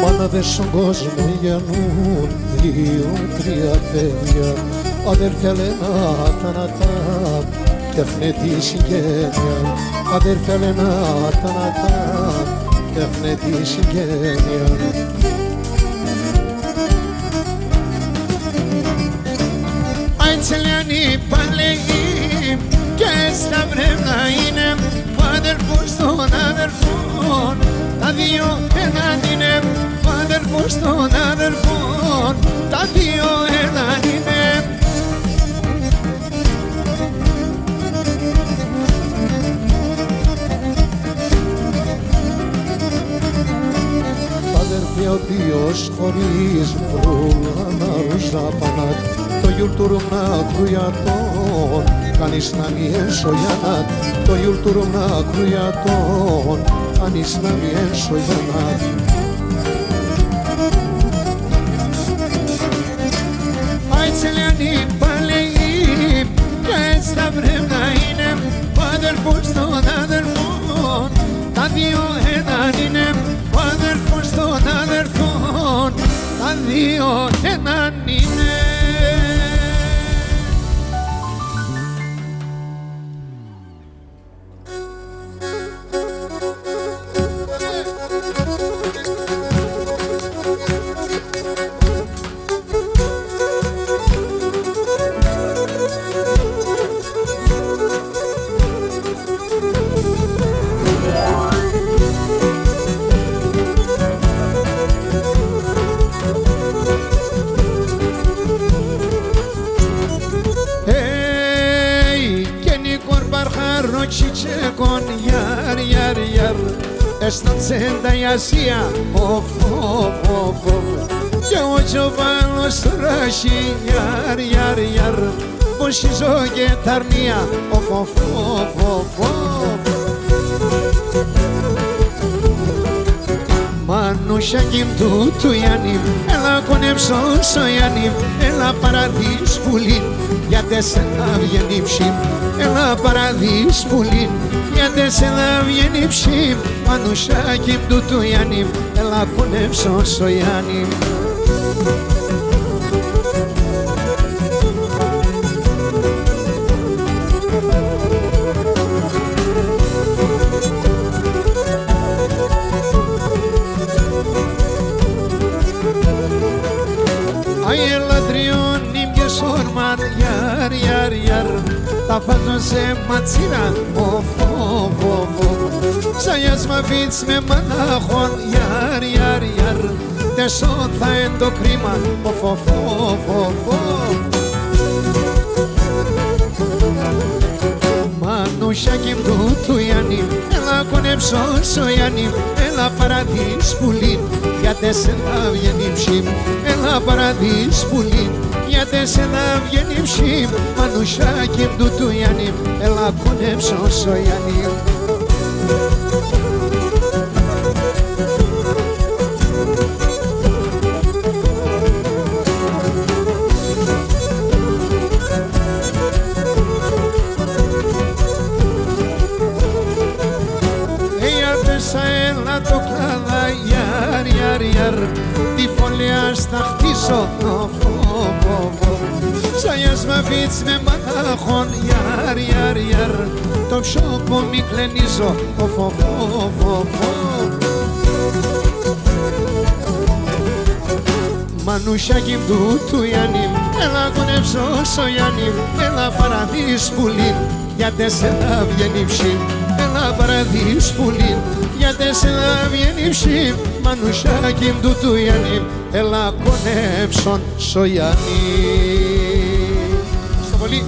Μάναδες στον κόσμο γεννούν 2-3 παιδιά, αδέρφια λένα θανατά κι αφνέ τη συγγένεια, αδέρφια λένα θανατά κι αφνέ τη συγγένεια. Αιτσελιανοί παλαιοί και στα βρεύνα είναι ο αδερφός των αδερφών, τα δύο έναν είναι ο αδερφός των αδερφών, τα δύο έναν είναι. Αδερφοί ο Διος χωρίς βρούλανα ρουζάπανατ, το γιουλτουρούμνα κρουιατών, κανείς να μη έσωιανάτ, το γιουλτουρούμνα κρουιατών, κανείς να μη έσωιανάτ. Αιτσελιανοί παλαιοί και στα βρεύνα είναι ο αδερφός των αδερφών, τα δύο έναν είναι ο αδερφός των αδερφών, τα δύο έναν είναι. Τσιτσέκον γιαρ γιαρ γιαρ Εστον τσέντα η Ασία οφ οφ οφ και ο Τζοβάνος ράχει γιαρ γιαρ γιαρ πως η ζω και τα αρνία οφ οφ οφ οφ Μανούσια κιμ του Ιάννη έλα κονέψω στο Ιάννη έλα παραδείς πουλήν γιατί σε να βγαίνει ψήμ έλα παραδείς πουλήν γιατί σε να βγαίνει ψήμ Μανούσια κιμ του Ιάννη έλα κονέψω στο Ιάννη. Γιαρ, γιαρ, γιαρ, τα βάζω σε ματσίρα, οφ, οφ, οφ, Ψαγιάς μαβίτς με μανάχων, γιαρ, γιαρ, γιαρ, τεσόν θα εν το κρίμα, οφ, οφ, οφ, οφ, Μανούσια κιμ του Ιάννη, έλα κονέψω στο Ιάννη, έλα παραδείς πουλήν, γιατί σε να βγαίνει ψήμ, έλα παραδείς πουλήν, γιατί σε να βγαίνει ψήμ, Μανούσια κιμ του Ιάννη, έλα κονέψω στο Ιάννη. Έλα το κλάδα, γιαρ, γιαρ, γιαρ, τη φωλιά στα χτίσω, Ψαγιάς μαβίτς με μανάχων, γιαρ, γιαρ, γιαρ, το ψώπο μη κλενίζω, Μανούσια κιμ του Ιάννη, έλα κονέψω στο Ιάννη, έλα παραδείς πουλήν, γιατί σε να βγαίνει ψήμ, έλα παραδείς πουλήν, γιατί σε να βγαίνει ψήμ, Μανούσια κιμ του Ιάννη, έλα κονέψον στο Ιάννη. Στο πολύ.